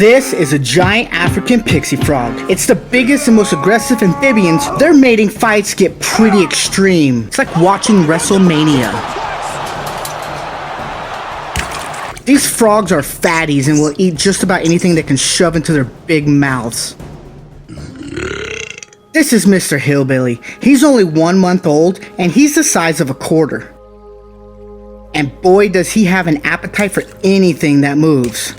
This is a giant African pixie frog. It's the biggest and most aggressive amphibians. Their mating fights get pretty extreme. It's like watching WrestleMania. These frogs are fatties and will eat just about anything they can shove into their big mouths. This is Mr. Hillbilly. He's only 1 month old and he's the size of a quarter. And boy does he have an appetite for anything that moves.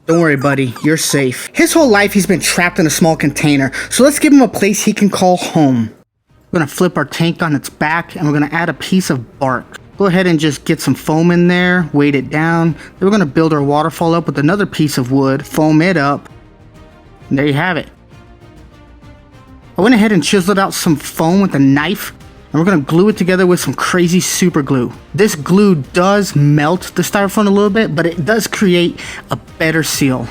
Don't worry, buddy, you're safe. His whole life he's been trapped in a small container, so let's give him a place he can call home. We're gonna flip our tank on its back and we're gonna add a piece of bark. Go ahead and just get some foam in there, weight it down. Then we're gonna build our waterfall up with another piece of wood, foam it up, and there you have it. I went ahead and chiseled out some foam with a knife, and we're gonna glue it together with some crazy super glue. This glue does melt the styrofoam a little bit, but it does create a better seal.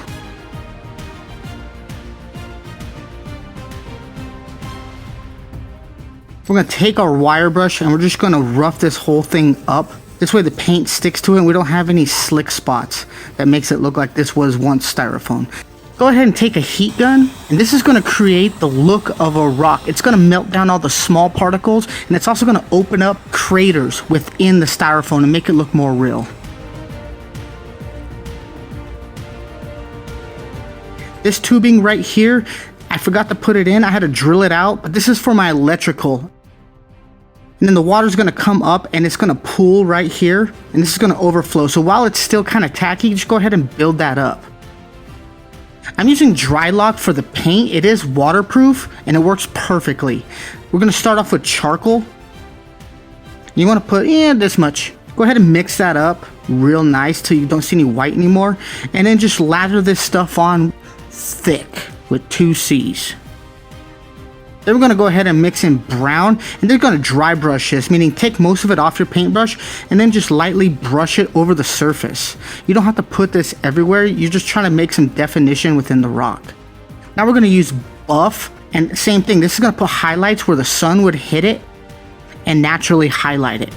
We're gonna take our wire brush and we're just gonna rough this whole thing up. This way the paint sticks to it and we don't have any slick spots that makes it look like this was once styrofoam. Go ahead and take a heat gun, and this is going to create the look of a rock. It's going to melt down all the small particles, and it's also going to open up craters within the styrofoam and make it look more real. This tubing right here, I forgot to put it in. I had to drill it out, but this is for my electrical. And then the water's going to come up and it's going to pool right here, and this is going to overflow. So while it's still kind of tacky, just go ahead and build that up. I'm using dry lock for the paint. It is waterproof and it works perfectly. We're going to start off with charcoal. You want to put this much. Go ahead and mix that up real nice till you don't see any white anymore. And then just lather this stuff on thick with 2 C's. Then we're going to go ahead and mix in brown, and they're going to dry brush this, meaning take most of it off your paintbrush and then just lightly brush it over the surface. You don't have to put this everywhere. You're just trying to make some definition within the rock. Now we're going to use buff, and same thing. This is going to put highlights where the sun would hit it and naturally highlight it.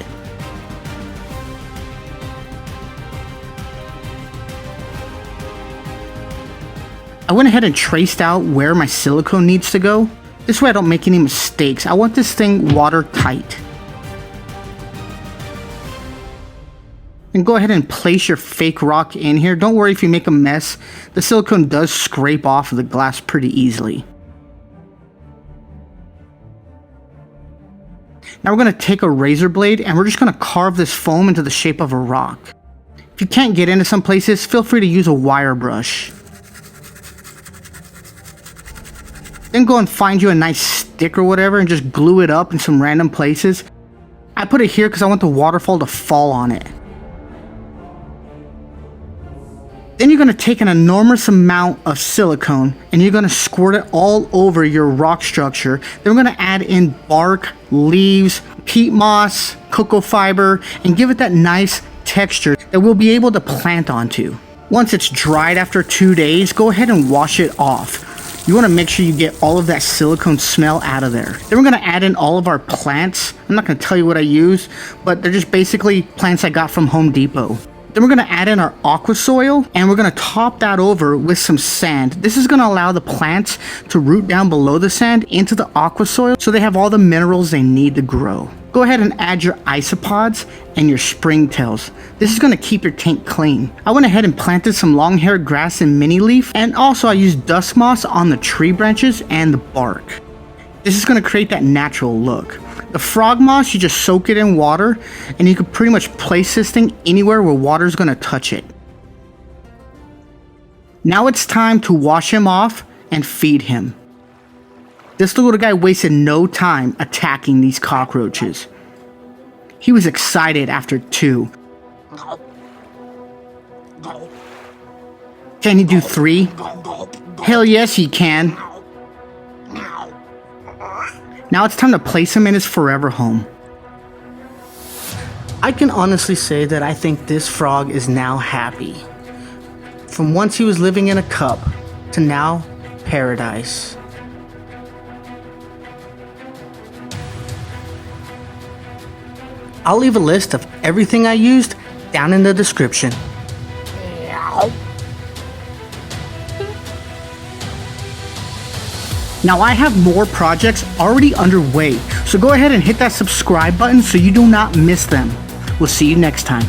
I went ahead and traced out where my silicone needs to go. This way I don't make any mistakes. I want this thing watertight. And go ahead and place your fake rock in here. Don't worry if you make a mess. The silicone does scrape off of the glass pretty easily. Now we're going to take a razor blade and we're just going to carve this foam into the shape of a rock. If you can't get into some places, feel free to use a wire brush. Then go and find you a nice stick or whatever and just glue it up in some random places. I put it here because I want the waterfall to fall on it. Then you're going to take an enormous amount of silicone and you're going to squirt it all over your rock structure. Then we're going to add in bark, leaves, peat moss, cocoa fiber, and give it that nice texture that we'll be able to plant onto. Once it's dried after 2 days, go ahead and wash it off. You want to make sure you get all of that silicone smell out of there. Then we're going to add in all of our plants. I'm not going to tell you what I use, but they're just basically plants I got from Home Depot. Then we're going to add in our aqua soil and we're going to top that over with some sand. This is going to allow the plants to root down below the sand into the aqua soil so they have all the minerals they need to grow. Go ahead and add your isopods and your springtails. This is going to keep your tank clean. I went ahead and planted some long-haired grass and mini leaf, and also I used dust moss on the tree branches and the bark. This is going to create that natural look. The frog moss, you just soak it in water and you can pretty much place this thing anywhere where water is going to touch it. Now it's time to wash him off and feed him. This little guy wasted no time attacking these cockroaches. He was excited after 2. Can he do 3? Hell yes he can. Now it's time to place him in his forever home. I can honestly say that I think this frog is now happy. From once he was living in a cup to now paradise. I'll leave a list of everything I used down in the description. Now I have more projects already underway, so go ahead and hit that subscribe button so you do not miss them. We'll see you next time.